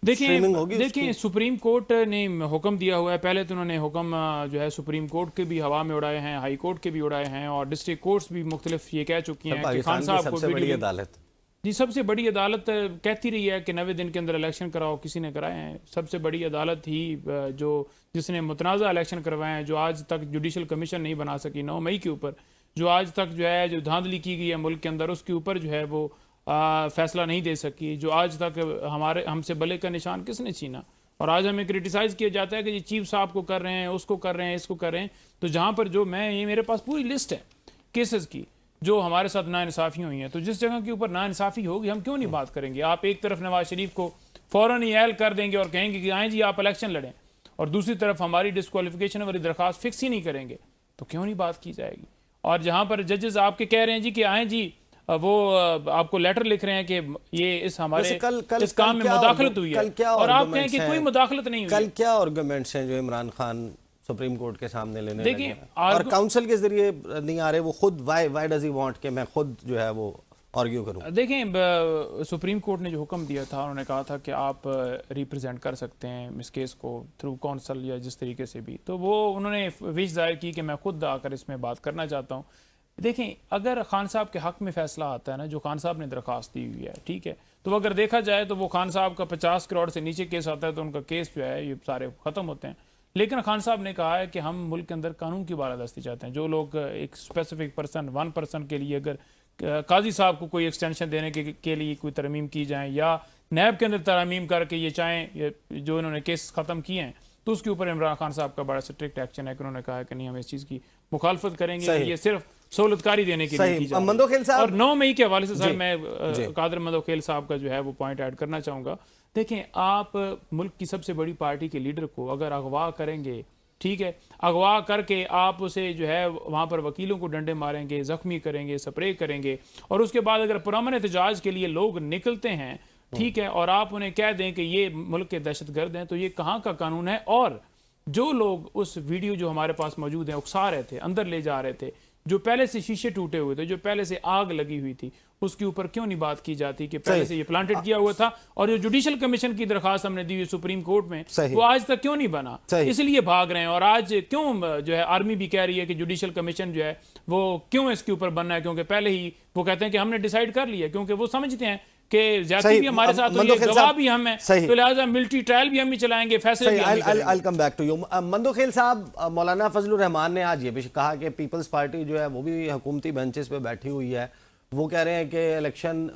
स्ट्रीमिंग होगी देखें उसकी? सुप्रीम कोर्ट ने हुक्म दिया हुआ है। पहले तो उन्होंने हुक्म जो है सुप्रीम कोर्ट के भी हवा में उड़ाए हैं, हाई कोर्ट के भी उड़ाए हैं, और डिस्ट्रिक्ट कोर्ट्स भी मुख्तलिफ ये कह चुकी हैं कि खान पाकिस्तान की साहब को सबसे बड़ी वीडियो अदालत जी, सबसे बड़ी अदालत कहती रही है कि 90 दिन के अंदर इलेक्शन कराओ, किसी ने कराए हैं। सबसे बड़ी अदालत ही जो जिसने मुतनाज़ा इलेक्शन करवाए हैं, जो आज तक जुडिशल कमीशन नहीं बना सकी 9 मई के ऊपर, जो आज तक जो है जो धांधली की गई है मुल्क के अंदर उसके ऊपर जो है वो फैसला नहीं दे सकी, जो आज तक हमसे बले का निशान किसने छीना। और आज हमें क्रिटिसाइज़ किया जाता है कि ये चीफ साहब को कर रहे हैं, उसको कर रहे हैं, इसको कर रहे हैं। तो जहाँ पर जो ये मेरे पास पूरी लिस्ट है केसेस की जो हमारे साथ नाइंसाफ़ी हुई हैं, तो जिस जगह के ऊपर नाइंसाफ़ी होगी हम क्यों नहीं बात करेंगे। आप एक तरफ नवाज शरीफ को फ़ौरन ही ऐल कर देंगे और कहेंगे कि आएँ जी आप इलेक्शन लड़ें, और दूसरी तरफ हमारी डिस्क्वालिफिकेशन वाली दरख्वास्त फिक्स ही नहीं करेंगे, तो क्यों नहीं बात की जाएगी। और जहाँ पर जजेस आपके कह रहे हैं जी कि आएँ जी, वो आपको लेटर लिख रहे हैं कि ये इस हमारे इस काम में मुदाखलत हुई है, और आप कहें कि कोई मुदाखलत नहीं हुई। कल क्या आर्गुमेंट्स हैं जो इमरान खान सुप्रीम कोर्ट के सामने लेने देखिए, लगे हैं? और काउंसिल के जरिए नहीं आ रहे वो खुद, व्हाई डज ही वांट कि मैं खुद जो है वो आर्ग्यू करूं? देखें, सुप्रीम कोर्ट ने जो हुक्म दिया था, उन्होंने कहा था कि आप रिप्रेजेंट कर सकते हैं इस केस को थ्रू काउंसिल या जिस तरीके से भी, तो वो उन्होंने विश जाहिर की कि मैं खुद आकर इसमें बात करना चाहता हूँ। देखें, अगर खान साहब के हक में फैसला आता है ना, जो खान साहब ने दरख्वास्त दी हुई है, ठीक है, तो अगर देखा जाए तो वो खान साहब का 50 करोड़ से नीचे केस आता है तो उनका केस जो है ये सारे ख़त्म होते हैं। लेकिन खान साहब ने कहा है कि हम मुल्क के अंदर कानून की बालादस्ती चाहते हैं। जो लोग एक स्पेसिफिक पर्सन, 1 पर्सन के लिए अगर काजी साहब को कोई एक्सटेंशन देने के लिए कोई तरमीम की जाए, या नैब के अंदर तरमीम करके ये चाहें जो इन्होंने केस ख़त्म किए हैं, तो उसके ऊपर इमरान खान साहब का बड़ा स्ट्रिक्ट एक्शन है कि उन्होंने कहा है कि नहीं, हम इस चीज़ की मुखालफत करेंगे, ये सिर्फ सहूलतकारी देने के लिए की जाए। मंदोखेल साहब, और 9 मई के हवाले से सर मैं कादर मंदोखेल साहब का जो है वो पॉइंट ऐड करना चाहूँगा। देखें, आप मुल्क की सबसे बड़ी पार्टी के लीडर को अगर अगवा करेंगे, ठीक है, अगवा करके आप उसे जो है वहाँ पर वकीलों को डंडे मारेंगे, ज़ख्मी करेंगे, स्प्रे करेंगे, और उसके बाद अगर पुरअमन एहतजाज के लिए लोग निकलते हैं, ठीक है, और आप उन्हें कह दें कि ये मुल्क के दहशतगर्द हैं, तो ये कहाँ का कानून है। और जो लोग उस वीडियो जो हमारे पास मौजूद है उकसा रहे थे, अंदर ले जा रहे थे, जो पहले से शीशे टूटे हुए थे, जो पहले से आग लगी हुई थी, उसके ऊपर क्यों नहीं बात की जाती कि पहले से ये प्लांटेड किया हुआ था। और जो जुडिशल कमीशन की दरखास्त हमने दी हुई सुप्रीम कोर्ट में, वो आज तक क्यों नहीं बना, इसलिए भाग रहे हैं। और आज क्यों जो है आर्मी भी कह रही है कि जुडिशल कमीशन जो है वो क्यों इसके ऊपर बनना है, क्योंकि पहले ही वो कहते हैं कि हमने डिसाइड कर लिया, क्योंकि वो समझते हैं कि ज्यादती भी हमारे साथ हुई है, गवाह भी हम हैं, तो लिहाजा मिलिट्री ट्रायल भी हम ही चलाएंगे, फैसले भी हम ही करेंगे। I'll come back to you. Mandokhel साहब, मौलाना फजलुर रहमान ने आज ये भी कहा कि पीपल्स पार्टी जो है वो भी हुकूमती बेंचेस पे बैठी हुई है, वो कह रहे हैं कि इलेक्शन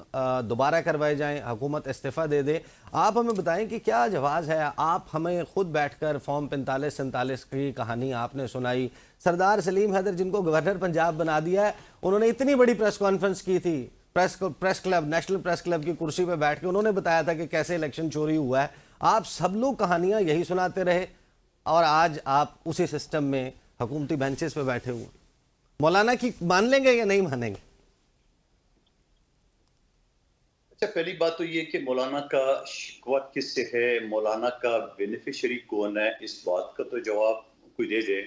दोबारा करवाए जाएं, हुकूमत इस्तीफा दे दे। आप हमें बताएं कि क्या जवाब है। आप हमें खुद बैठकर फॉर्म 45-47 की कहानी आपने सुनाई। सरदार सलीम हैदर, जिनको गवर्नर पंजाब बना दिया है, उन्होंने इतनी बड़ी प्रेस कॉन्फ्रेंस की थी, press club, national press club की कुर्सी पे बैठ के उन्होंने बताया था कि कैसे इलेक्शन चोरी हुआ है। आप सब लोग कहानियां यही सुनाते रहे और आज आप उसी सिस्टम में हुकूमती बेंचेस पे बैठे हुए। मौलाना की मान लेंगे या नहीं मानेंगे? अच्छा, पहली बात तो ये कि मौलाना का शिकवा किससे है, मौलाना का बेनिफिशियरी कौन है, इस बात का तो जवाब कोई दे दे।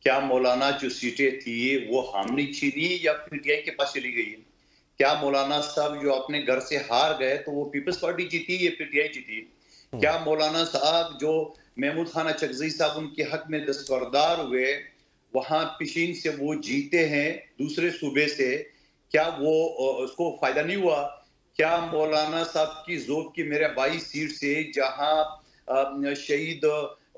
क्या मौलाना जो सीटें थी वो हमने छीनी या पीटीआई के पास चली गई है? क्या मौलाना साहब जो अपने घर से हार गए तो वो पीपल्स पार्टी जीती या पीटीआई जीती? क्या मौलाना साहब जो महमूद खान चकजई साहब उनके हक में दस्तबरदार हुए, वहां पिशीन से वो जीते हैं दूसरे सूबे से, क्या वो उसको फायदा नहीं हुआ? क्या मौलाना साहब की जोब की मेरे 22 सीट से जहां शहीद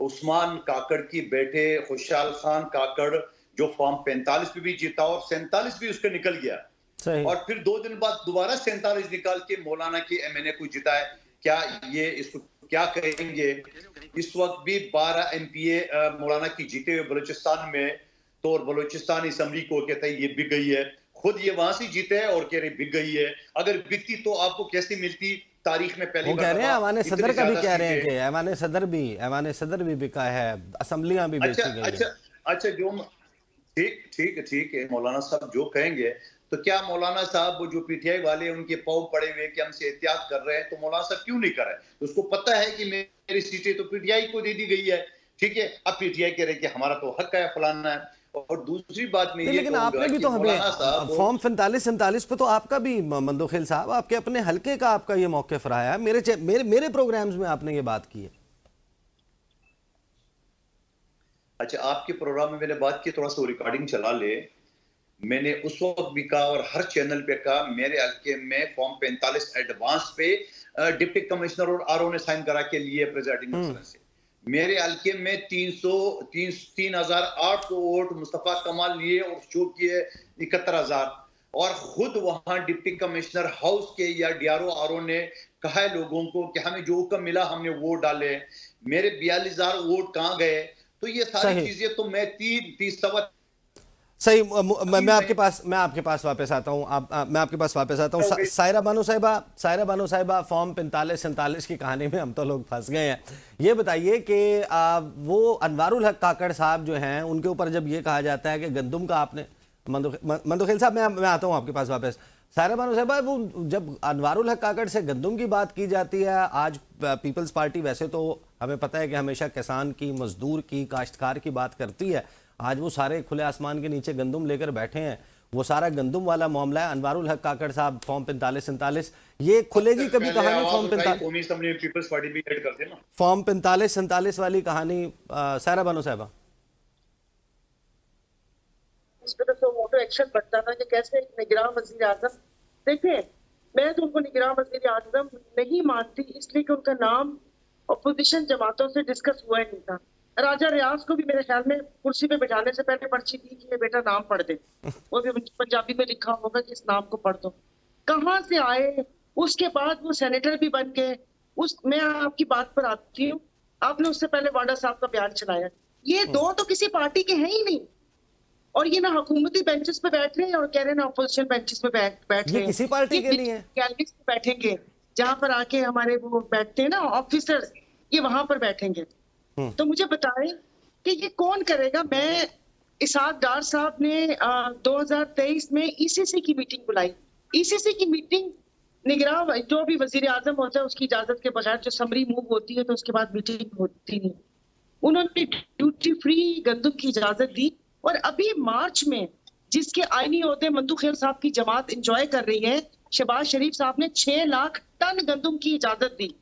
उस्मान काकड़ की बेटे खुशहाल खान काकड़ जो फॉर्म 45 पे भी जीता और 47 भी उसका निकल गया, और फिर 2 दिन बाद दोबारा 47 निकाल के मौलाना की एमएनए को जिताए, क्या ये इसको क्या कहेंगे? इस वक्त भी 12 एमपीए मौलाना की जीते हुए बलूचिस्तान में, तो और बलूचिस्तान असम्बली को कहता है ये बिक गई है, खुद ये वहां से जीते है और कह रहे बिक गई है। अगर बिकती तो आपको कैसे मिलती? तारीख में पहली वो कह रहे हैं ऐवान सदर का भी कह रहे हैं कि ऐवान सदर भी बिका है, असेंबलियां भी बेची गई हैं। अच्छा, जो ठीक है, मौलाना साहब जो कहेंगे, तो क्या मौलाना साहब वो जो पीटीआई वाले उनके पाँव पड़े हुए कि हमसे एहतियात कर रहे हैं, तो मौलाना साहब क्यों नहीं कर रहे? तो उसको पता है कि मेरी सीटें तो पीटीआई को दे दी गई है, ठीक है, अब पीटीआई कह रहे कि हमारा तो हक है, फलाना है। और दूसरी बात में ये लेकिन आपने भी तो हमें फॉर्म 45-47 पे तो आपका भी मंदोखेल साहब आपके अपने हलके का आपका ये मौक़िफ़ रहा है, मेरे प्रोग्राम्स में आपने ये बात की है। अच्छा, आपके प्रोग्राम में मैंने बात की, थोड़ा सा रिकॉर्डिंग चला ले। मैंने उस वक्त भी कहा और हर चैनल पे कहा, मेरे हल्के में फॉर्म 45 एडवांस पे डिप्टी कमिश्नर और आरओ ने साइन करा के लिए प्रेसिडेंट अफसर से। मेरे हल्के में 3,800 वोट मुस्तफा कमाल लिए और शो किए 71,000, और खुद वहां डिप्टी कमिश्नर हाउस के या डीआरओ आरओ ने कहा है लोगों को कि हमें जो हुक्म मिला हमने वोट डाले। मेरे 42,000 वोट कहाँ गए? तो ये सारी चीजें तो मैं 30 सवा सही। मैं आपके पास वापस आता हूँ। सायरा बानो साहिबा फॉर्म 45-47 की कहानी में हम तो लोग फंस गए हैं। ये बताइए कि वो अनवारुल हक काकड़ साहब जो हैं उनके ऊपर जब ये कहा जाता है कि गंदुम का आपने मंदोखेल साहब मैं आता हूँ आपके पास वापस। सायरा बानो साहिबा, वो जब अनवारुल हक काकड़ से गंदुम की बात की जाती है, आज पीपल्स पार्टी वैसे तो हमें पता है कि हमेशा किसान की, मजदूर की, काश्तकार की बात करती है, आज वो सारे खुले आसमान के नीचे गंदुम लेकर बैठे हैं, वो सारा गंदुम वाला मामला है। अनवारुल हक काकड़ साहब फॉर्म 45-47 ये खुलेगी कभी कहानी? फॉर्म 45-47 वाली कहानी सायरा बानो साहिबा। इस पर तो मोटो एक्शन बनता था कि कैसे एक निगरान वजीर आजम, देखिए मैं तो उनको निगरान वजीर आजम नहीं मानती, इसलिए कि उनका नाम अपोजिशन जमातों से डिस्कस हुआ ही नहीं था। राजा रियाज को भी मेरे ख्याल में कुर्सी पे बैठाने से पहले पर्ची दी कि ये बेटा नाम पढ़ दे, वो भी पंजाबी में लिखा होगा कि इस नाम को पढ़ दो। कहाँ से आए? उसके बाद वो सेनेटर भी बन गए। मैं आपकी बात पर आती हूँ, आपने उससे पहले वाडा साहब का बयान चलाया, ये दो तो किसी पार्टी के हैं ही नहीं, और ये ना हुकूमती बेंचेस पे बैठ रहे हैं और कह रहे हैं ना अपोजिशन बेंचेस पे बैठ रहे हैं। किसी पार्टी के नहीं है, गैलरीज पे बैठेंगे जहां पर आके हमारे वो बैठते हैं ना ऑफिसर्स, ये वहां पर बैठेंगे। तो मुझे बताएं कि ये कौन करेगा? मैं इसहाक डार साहब ने 2023 में ईसीसी की मीटिंग बुलाई। ईसीसी की मीटिंग निगरान जो भी वजीर आजम होता है उसकी इजाजत के बगैर जो समरी मूव होती है तो उसके बाद मीटिंग होती नहीं। उन्होंने ड्यूटी फ्री गंदम की इजाजत दी, और अभी मार्च में जिसके आईनी ओहदे मंदोखेल साहब की जमात एंजॉय कर रही है, शहबाज शरीफ साहब ने 6 लाख टन गंदम की इजाजत दी।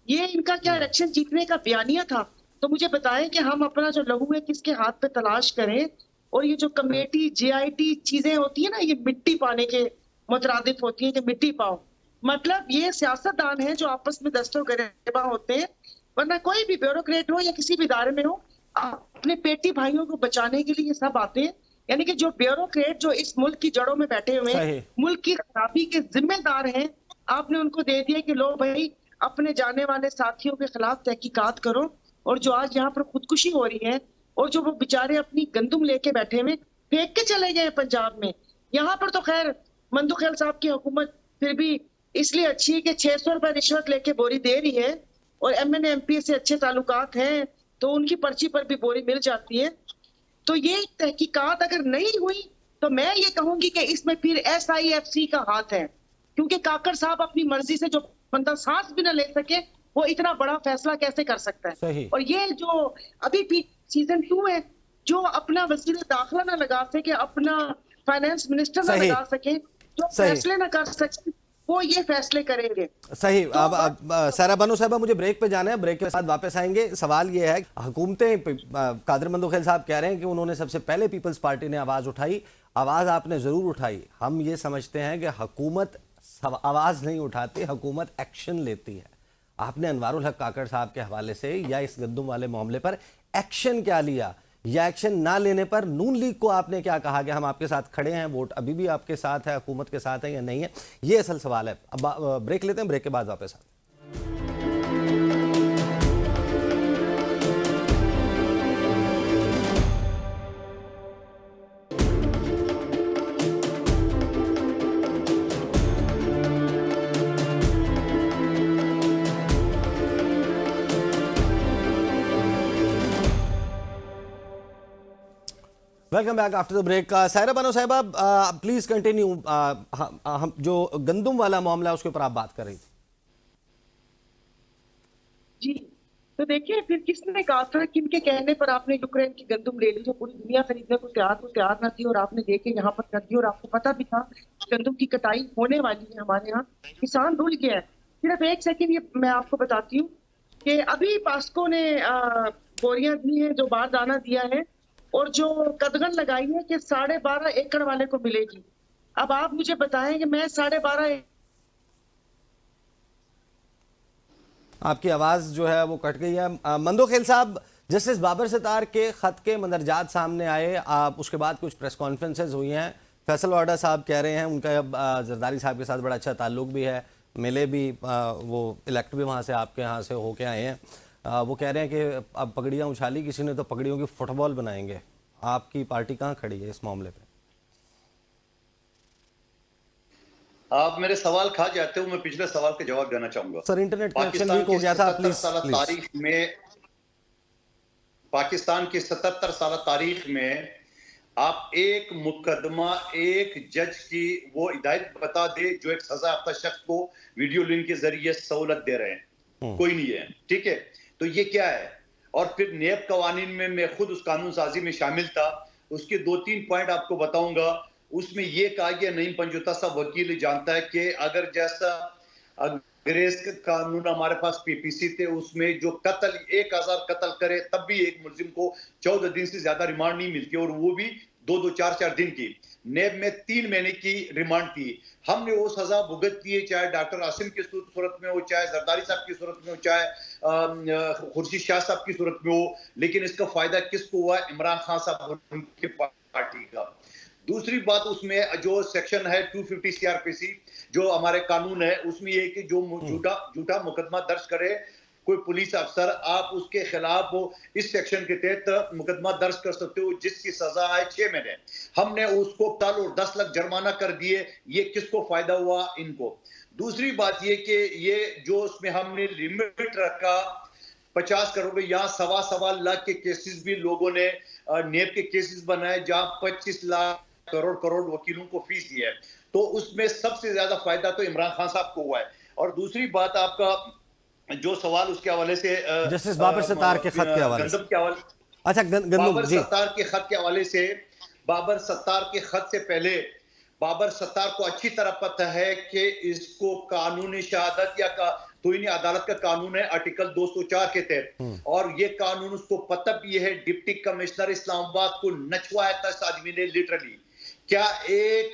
ये इनका क्या इलेक्शन जीतने का बयानिया था? तो मुझे बताएं कि हम अपना जो लहू है किसके हाथ पे तलाश करें, और ये जो कमेटी JIT चीजें होती है ना, ये मिट्टी पाने के मुतरादिफ होती है कि मिट्टी पाओ, मतलब ये सियासतदान है जो आपस में दस्तों गिरबा होते हैं, वरना कोई भी ब्यूरोक्रेट हो या किसी भी इदारे में हो, अपने पेटी भाइयों को बचाने के लिए ये सब आते हैं। यानी कि जो ब्यूरोक्रेट जो इस मुल्क की जड़ों में बैठे हुए हैं, मुल्क की खराबी के जिम्मेदार हैं, आपने उनको दे दिया कि लो भाई अपने जाने वाले साथियों के खिलाफ तहकीकात करो। और जो आज यहाँ पर खुदकुशी हो रही है, और जो वो बेचारे अपनी गंदुम लेके बैठे हुए फेंक के चले गए पंजाब में, यहाँ पर तो खैर मंदोखेल साहब की हुकूमत फिर भी इसलिए अच्छी है कि 600 रुपए रिश्वत लेके बोरी दे रही है, और MNA MP से अच्छे ताल्लुकात हैं तो उनकी पर्ची पर भी बोरी मिल जाती है। तो ये तहकीकात अगर नहीं हुई तो मैं ये कहूंगी कि इसमें फिर SIFC का हाथ है, क्योंकि काकड़ साहब अपनी मर्जी से जो बंदा सांस भी न ले सके वो इतना बड़ा फैसला कैसे कर सकता है। सही। और ये जो अभी सीजन 2 है, जो अपना वजीर दाखिला ना लगा सके, अपना फाइनेंस मिनिस्टर ना सही। लगा सके, जो सही। फैसले ना कर सके, वो ये फैसले करेंगे। सही। अब सारा बानो साहबा, मुझे ब्रेक पे जाना है, ब्रेक के बाद वापस आएंगे। सवाल ये है, हुकूमतें, कादिर मंदोखेल साहब कह रहे हैं कि उन्होंने सबसे पहले पीपल्स पार्टी ने आवाज़ उठाई। आवाज़ आपने ज़रूर उठाई, हम ये समझते हैं कि हुकूमत आवाज़ नहीं उठाती, हुकूमत एक्शन लेती है। आपने अनवारुल हक काकड़ साहब के हवाले से या इस गंदुम वाले मामले पर एक्शन क्या लिया, या एक्शन ना लेने पर नून लीग को आपने क्या कहा कि हम आपके साथ खड़े हैं, वोट अभी भी आपके साथ है, हुकूमत के साथ है या नहीं है? ये असल सवाल है। अब ब्रेक लेते हैं, ब्रेक के बाद वापस आते हैं। Welcome back after the break. Saira Bano साहिबा, प्लीज कंटिन्यू। हम जो गंदुम वाला मामला है उसके ऊपर आप बात कर रही थी। जी, तो देखिए, फिर किसने कहा था, किनके कहने पर आपने यूक्रेन की गंदुम ले ली जो पूरी दुनिया खरीदने को तैयार न थी, और आपने लेके यहाँ पर कर दी, और आपको पता भी था गंदुम की कटाई होने वाली है हमारे यहाँ। किसान भूल गया है। सिर्फ एक सेकंड, ये मैं आपको बताती हूँ कि अभी पास्को ने बोरियां दी है, जो बारदाना दिया है, और जो कदगन लगाई है कि 12.5 एकड़ वाले को मिलेगी। अब आप मुझे बताएं कि मैं 12.5 आपकी आवाज जो है वो कट गई है। मंदोखेल साहब, जस्टिस बाबर सत्तार के खत के मंदरजात सामने आए, उसके बाद कुछ प्रेस कॉन्फ्रेंसेज हुई हैं। फैसल वाडा साहब कह रहे हैं उनका जरदारी साहब के साथ बड़ा अच्छा ताल्लुक भी है, मिले भी, वो इलेक्ट भी वहाँ से आपके यहाँ से होके आए हैं। वो कह रहे हैं कि अब पगड़ियाँ उछाली किसी ने तो पगड़ियों की फुटबॉल बनाएंगे। आपकी पार्टी कहाँ खड़ी है इस मामले पे? आप मेरे सवाल खा जाते हो, मैं पिछले सवाल का जवाब देना चाहूंगा। सर, इंटरनेट कनेक्शन वीक हो गया था, प्लीज। तारीख में, पाकिस्तान की 77 साल तारीख में आप एक मुकदमा, एक जज की वो हिदायत बता दे जो एक सजा याफ्ता शख्स को वीडियो लिंक के जरिए सहूलत दे रहे हैं, कोई नहीं है। ठीक है, तो ये क्या है? और फिर नेब कवानीन में मैं खुद उस कानून साजी में शामिल था, उसके 2-3 पॉइंट आपको बताऊंगा। उसमें ये कहा गया, नईम पंजोता साहब वकील जानता है कि अगर जैसा अंग्रेज का कानून हमारे पास पीपीसी थे, उसमें जो कत्ल 1000 कत्ल करे तब भी एक मुल्जिम को 14 दिन से ज्यादा रिमांड नहीं मिलती, और वो भी 2-2, 4-4 दिन की। नेब में 3 महीने की रिमांड थी। हमने वो सजा भुगती है, चाहे डॉक्टर आसिम की सूरत में हो, चाहे जरदारी साहब की सूरत में हो, चाहे खुर्शीद शाह साहब की सूरत में हो। लेकिन इसका फायदा किसको हुआ? इमरान खान साहब उनकी पार्टी का। दूसरी बात, उसमें जो सेक्शन है 250 सीआरपीसी जो हमारे कानून है, उसमें ये कि जो झूठा मुकदमा दर्ज करे कोई पुलिस अफसर, आप उसके खिलाफ इस सेक्शन के तहत मुकदमा दर्ज कर सकते हो जिसकी सजा है 6 महीने। हमने उसको 10 लाख जुर्माना कर दिए। ये किसको फायदा हुआ? इनको। दूसरी बात ये कि ये जो उसमें हमने लिमिट रखा 50 करोड़, यहाँ सवा लाख के केसेस भी लोगों ने नेब के केसेस बनाए जहां 25 लाख करोड़ वकीलों को फीस दी है। तो उसमें सबसे ज्यादा फायदा तो इमरान खान साहब को हुआ है। और दूसरी बात, आपका जो सवाल उसके हवाले से जस्टिस बाबर सत्तार के खत के हवाले से, अच्छा बाबर सत्तार के खत के हवाले से, बाबर सत्तार के खत से पहले बाबर सत्तार को अच्छी तरह पता है कि इसको कानूनी शहादत या तोहिनी अदालत का कानून है आर्टिकल 204 के तहत, और ये कानून उसको पता भी है। डिप्टी कमिश्नर इस्लामाबाद को नचवाया था इस आदमी ने लिटरली। क्या एक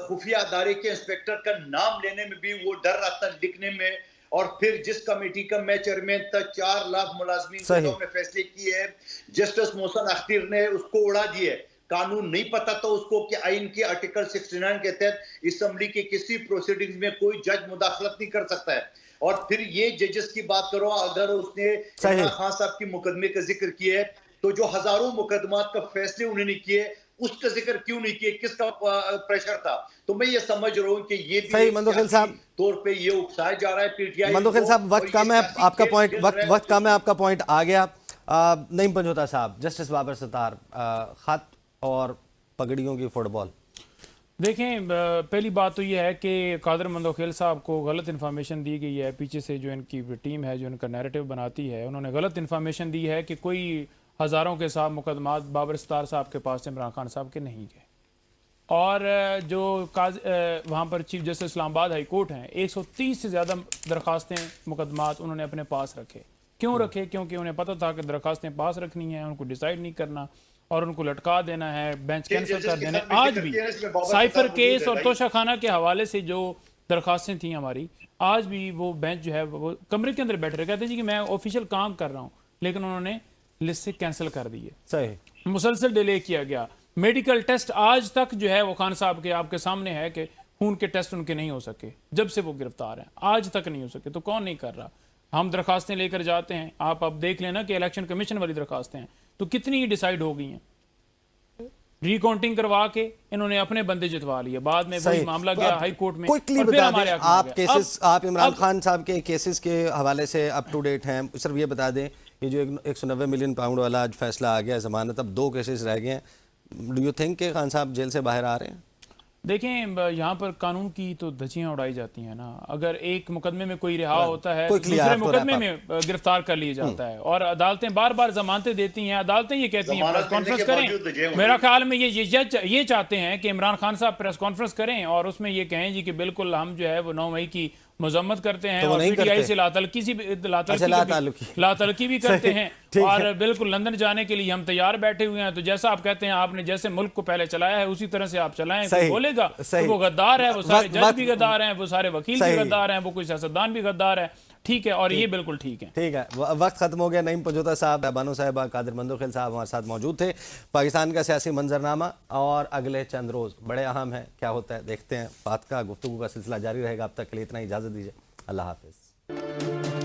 खुफिया अदारे के इंस्पेक्टर का नाम लेने में भी वो डर रहा था, लिखने में। और फिर जिस कमेटी का मैं चेयरमैन था, 4 लाख मुलाजमीन ने फैसले किए, जस्टिस मोहसन अख्तर ने उसको उड़ा दिए। कानून नहीं पता था उसको कि आइन के आर्टिकल 69 के तहत असेंबली के किसी प्रोसीडिंग्स में कोई जज मुदाखलत नहीं कर सकता है। और फिर ये जजेस की बात करो, अगर उसने इमरान खान साहब की मुकदमे का जिक्र किया है, तो जो हजारों मुकदमात का फैसले उन्होंने किए उसका जिक्र क्यों नहीं किया? किसका प्रेशर था? तो मैं ये समझ रहा हूँ कि ये भी सही मंदोखेल साहब तौर पे ये उकसाया जा रहा है पीटीआई। मंदोखेल साहब, वक्त कम है, आपका पॉइंट वक्त कम है, आपका पॉइंट आ गया। नईम पंजोता साहब, जस्टिस बाबर सत्तार, खत और पगड़ियों की फुटबॉल। देखें, पहली बात तो ये है कि कादर मंदोखेल साहब को गलत इन्फॉर्मेशन दी गई है। पीछे से जो इनकी टीम है जो इनका नैरेटिव बनाती है, उन्होंने गलत इन्फॉर्मेशन दी है कि कोई हज़ारों के साथ मुकदमात बाबर सितार साहब के पास इमरान खान साहब के नहीं गए। और जो वहाँ पर chief justice Islamabad high court हैं, 130 से ज़्यादा दरखास्तें मुकदमात उन्होंने अपने पास रखे। क्यों रखे? क्योंकि उन्हें पता था कि दरखास्तें पास रखनी है, उनको डिसाइड नहीं करना और उनको लटका देना है, बेंच कैंसिल कर देना है। आज भी साइफर केस और तोशा खाना के हवाले से जो दरखास्तें थी हमारी, आज भी वो बेंच जो है वो कमरे के अंदर बैठ रहे, कहते हैं जी कि मैं ऑफिशियल काम कर रहा हूँ, लेकिन उन्होंने लिस्ट से कैंसिल कर दिए। सही मुसलसल डिले किया गया। मेडिकल टेस्ट आज तक जो है वो खान साहब के आपके सामने है कि खून के टेस्ट उनके नहीं हो सके, जब से वो गिरफ्तार हैं आज तक नहीं हो सके। तो कौन नहीं कर रहा? हम दरखास्तें लेकर जाते हैं, आप अब देख लेना कि इलेक्शन कमीशन वाली दरखास्तें हैं तो कितनी डिसाइड हो गई हैं। रिकाउंटिंग करवा के इन्होंने अपने बंदे जितवा लिए, बाद में वही मामला गया हाई कोर्ट में। क्विकली और फिर बता हमारे दें, हक में आ आप गया। केसेस, आप इमरान खान साहब के केसेस के हवाले से अप टू डेट हैं? सिर्फ ये बता दें, ये जो 190 मिलियन पाउंड वाला आज फैसला आ गया जमानत, अब 2 केसेस रह गए हैं। डू यू थिंक कि खान साहब जेल से बाहर आ रहे हैं? देखें, यहाँ पर कानून की तो धज्जियां उड़ाई जाती हैं ना। अगर एक मुकदमे में कोई रिहा होता है, quickly दूसरे आप तो मुकदमे wrap में गिरफ्तार कर लिया जाता है और अदालतें बार बार जमानतें देती हैं। अदालतें ये कहती हैं प्रेस कॉन्फ्रेंस करें। मेरा ख्याल में ये चाहते हैं कि इमरान खान साहब प्रेस कॉन्फ्रेंस करें और उसमें ये कहें जी कि बिल्कुल हम जो है वो 9 मई की मजम्मत करते हैं तो और नहीं पीटीआई करते। से लातलकी लातलकी भी करते हैं ठीक और है। बिल्कुल लंदन जाने के लिए हम तैयार बैठे हुए हैं। तो जैसा आप कहते हैं, आपने जैसे मुल्क को पहले चलाया है उसी तरह से आप चलाएं। सही, कोई बोलेगा सही। तो वो गद्दार है, वो सारे जज वक्त- भी गद्दार हैं, वो सारे वकील भी सही। गद्दार हैं, वो कोई सियासतदान भी गद्दार है। ठीक है, और ये बिल्कुल ठीक है। ठीक है, वक्त खत्म हो गया। नईम पंजोता साहब, बानो साहिबा, कादिर मंदोखेल साहब हमारे साथ मौजूद थे। पाकिस्तान का सियासी मंजरनामा और अगले चंद रोज बड़े अहम है, क्या होता है देखते हैं। बात का गुफ्तगू का सिलसिला जारी रहेगा। अब तक के लिए इतना ही, इजाजत दीजिए। अल्लाह हाफिज।